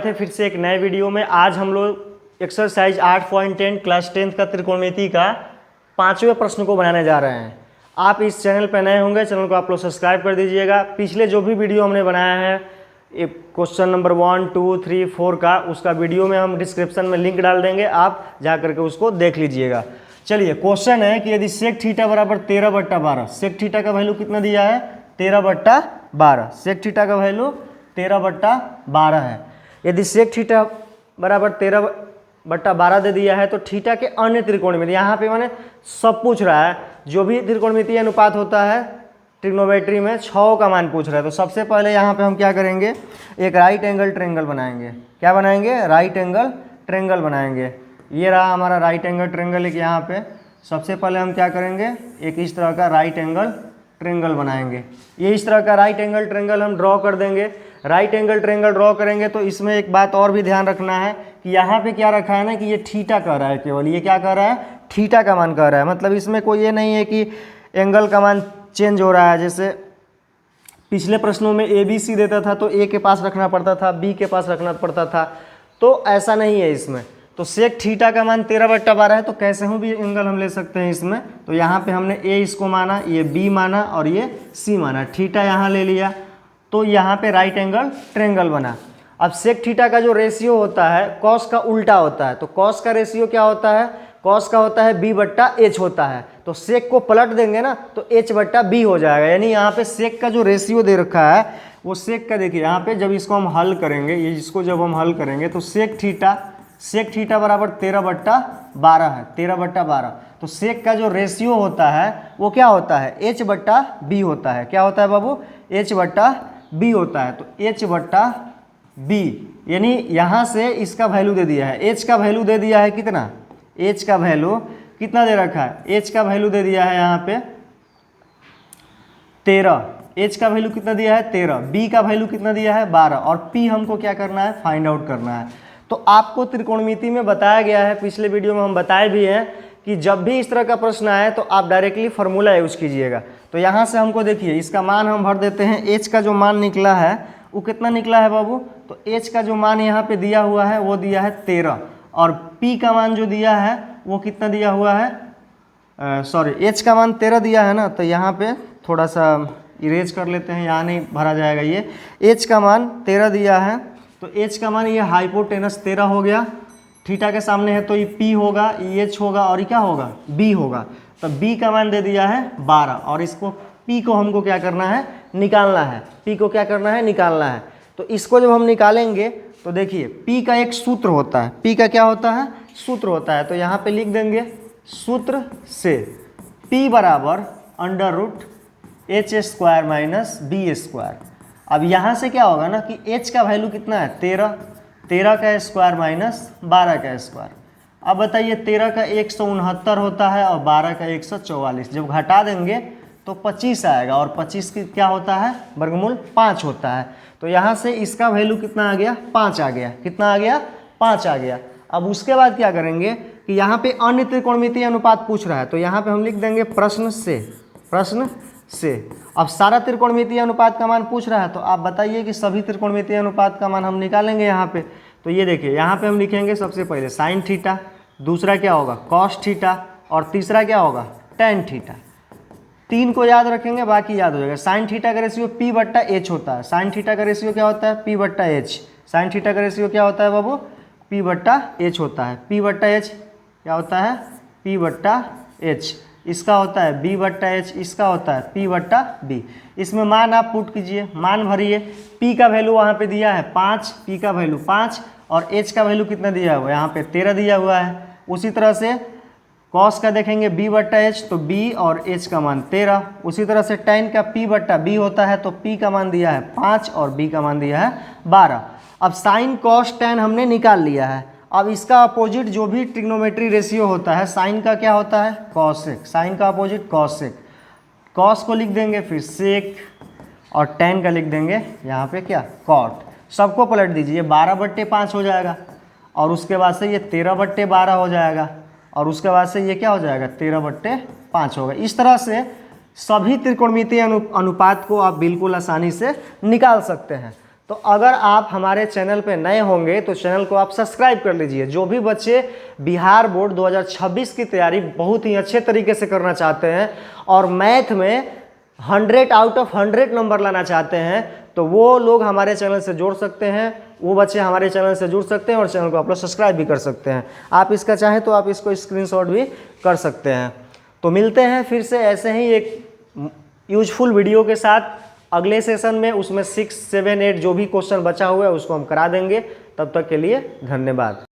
थे फिर से एक नए वीडियो में। आज हम लोग एक्सरसाइज 8.10 क्लास 10th का त्रिकोणमिति का 5वें प्रश्न को बनाने जा रहे हैं। आप इस चैनल पर नए होंगे, चैनल को आप लोग सब्सक्राइब कर दीजिएगा। पिछले जो भी वीडियो हमने बनाया है क्वेश्चन नंबर 1, 2, 3, 4 का, उसका वीडियो में हम डिस्क्रिप्शन में लिंक डाल देंगे, आप जा करके उसको देख लीजिएगा। चलिए, क्वेश्चन है कि यदि सेक थीटा बराबर 13/12, सेक थीटा का वैल्यू कितना दिया है 13/12, सेक थीटा का वैल्यू 13/12 है। यदि सेक थीटा बराबर 13/12 दे दिया है तो थीटा के अन्य त्रिकोणमिति, यहाँ पे मैंने सब पूछ रहा है, जो भी त्रिकोणमितीय अनुपात होता है ट्रिग्नोमेट्री में 6 का मान पूछ रहा है। तो सबसे पहले यहाँ पे हम क्या करेंगे, एक राइट एंगल ट्रायंगल बनाएंगे। क्या बनाएंगे? राइट एंगल ट्रायंगल बनाएंगे। ये रहा हमारा राइट एंगल ट्रायंगल। एक यहाँ पे सबसे पहले हम क्या करेंगे, एक इस तरह का राइट एंगल ट्रायंगल बनाएंगे। ये इस तरह का राइट एंगल ट्रायंगल हम ड्रॉ कर देंगे। राइट एंगल ट्रायंगल ड्रॉ करेंगे तो इसमें एक बात और भी ध्यान रखना है कि यहाँ पे क्या रखा है ना कि ये थीटा कह रहा है, केवल ये क्या कह रहा है, थीटा का मान कह रहा है। मतलब इसमें कोई ये नहीं है कि एंगल का मान चेंज हो रहा है। जैसे पिछले प्रश्नों में ए बी सी देता था तो ए के पास रखना पड़ता था, बी के पास रखना पड़ता था, तो ऐसा नहीं है इसमें। तो सेक थीटा का मान 13/12 है, तो कैसे हूँ भी एंगल हम ले सकते हैं इसमें। तो यहाँ पे हमने ए इसको माना, ये बी माना और ये सी माना, थीटा यहाँ ले लिया, तो यहाँ पे राइट एंगल ट्रायंगल बना। अब सेक थीटा का जो रेशियो होता है कॉस का उल्टा होता है। तो कॉस का रेशियो क्या होता है, कॉस का होता है b/h होता है। तो सेक को पलट देंगे ना तो h/b हो जाएगा। यानी यहाँ पे सेक का जो रेशियो दे रखा है वो सेक का, देखिए यहाँ पे जब इसको हम हल करेंगे, ये इसको जब हम हल करेंगे तो सेक थीटा बराबर 13/12 है, 13/12। तो सेक का जो रेशियो होता है वो क्या होता है, h/b होता है। क्या होता है बाबू, h/b होता है। तो h/b यानी यहाँ से इसका वैल्यू दे दिया है, h का वैल्यू दे दिया है कितना, h का वैल्यू कितना दे रखा है, h का वैल्यू दे दिया है यहाँ पे 13, h का वैल्यू कितना दिया है 13, b का वैल्यू कितना दिया है 12 और p हमको क्या करना है, फाइंड आउट करना है। तो आपको त्रिकोणमिति में बताया गया है, पिछले वीडियो में हम बताए भी हैं कि जब भी इस तरह का प्रश्न आए तो आप डायरेक्टली फार्मूला यूज कीजिएगा। तो यहाँ से हमको देखिए इसका मान हम भर देते हैं। h का जो मान निकला है वो कितना निकला है बाबू, तो h का जो मान यहाँ पे दिया हुआ है वो दिया है 13 और p का मान जो दिया है वो कितना दिया हुआ है, h का मान 13 दिया है ना। तो यहाँ पे थोड़ा सा इरेज कर लेते हैं, यहाँ नहीं भरा जाएगा। ये h का मान 13 दिया है, तो h का मान ये हाइपोटेनस 13 हो गया, थीटा के सामने है तो ये p होगा, ये h होगा और ये क्या होगा, b होगा। तो b का मान दे दिया है 12 और इसको p को हमको क्या करना है, निकालना है। p को क्या करना है, निकालना है। तो इसको जब हम निकालेंगे तो देखिए p का एक सूत्र होता है, p का क्या होता है, सूत्र होता है। तो यहाँ पे लिख देंगे सूत्र से p बराबर √h² - b²। अब यहाँ से क्या होगा ना कि h का वैल्यू कितना है 13 का स्क्वायर माइनस 12 का स्क्वायर। अब बताइए 13 का 169 होता है और 12 का 144, जब घटा देंगे तो 25 आएगा और 25 की क्या होता है, वर्गमूल 5 होता है। तो यहाँ से इसका वैल्यू कितना आ गया, 5 आ गया। कितना आ गया, 5 आ गया। अब उसके बाद क्या करेंगे कि यहाँ पे अन्य त्रिकोणमितीय अनुपात पूछ रहा है, तो यहाँ पे हम लिख देंगे प्रश्न से। अब सारा त्रिकोणमितीय अनुपात का मान पूछ रहा है, तो आप बताइए कि सभी त्रिकोणमितीय अनुपात का मान हम निकालेंगे यहाँ पे। तो ये देखिए यहाँ पे हम लिखेंगे सबसे पहले साइन थीटा, दूसरा क्या होगा कॉस थीटा और तीसरा क्या होगा टेन थीटा। 3 को याद रखेंगे, बाकी याद हो जाएगा। साइन थीटा का रेशियो p/h होता है। साइन थीटा का रेशियो क्या होता है, p/h। साइन थीटा का रेशियो क्या होता है बाबू, p/h होता है। p/h क्या होता है, p/h। इसका होता है b/h, इसका होता है p/b। इसमें मान आप पुट कीजिए, मान भरिए। p का वैल्यू वहाँ पे दिया है 5, p का वैल्यू 5 और h का वैल्यू कितना दिया हुआ है, यहाँ पे 13 दिया हुआ है। उसी तरह से कॉस का देखेंगे b/h, तो b और h का मान 13। उसी तरह से tan का p/b होता है, तो p का मान दिया है 5 और b का मान दिया है 12। अब साइन कॉस tan हमने निकाल लिया है। अब इसका अपोजिट जो भी ट्रिग्नोमेट्री रेशियो होता है, साइन का क्या होता है कॉसेक, साइन का अपोजिट कॉसेक। कॉस को लिख देंगे फिर सेक और tan का लिख देंगे यहाँ पे क्या, कॉट। सबको पलट दीजिए, 12/5 हो जाएगा और उसके बाद से ये 13/12 हो जाएगा और उसके बाद से ये क्या हो जाएगा 13/5 होगा। इस तरह से सभी त्रिकोणमितीय अनुपात को आप बिल्कुल आसानी से निकाल सकते हैं। तो अगर आप हमारे चैनल पे नए होंगे तो चैनल को आप सब्सक्राइब कर लीजिए। जो भी बच्चे बिहार बोर्ड 2026 की तैयारी बहुत ही अच्छे तरीके से करना चाहते हैं और मैथ में 100 आउट ऑफ 100 नंबर लाना चाहते हैं, तो वो लोग हमारे चैनल से जुड़ सकते हैं, वो बच्चे हमारे चैनल से जुड़ सकते हैं और चैनल को आप लोग सब्सक्राइब भी कर सकते हैं। आप इसका चाहें तो आप इसको स्क्रीनशॉट भी कर सकते हैं। तो मिलते हैं फिर से ऐसे ही एक यूजफुल वीडियो के साथ अगले सेशन में। उसमें 6, 7, 8 जो भी क्वेश्चन बचा हुआ है उसको हम करा देंगे। तब तक के लिए धन्यवाद।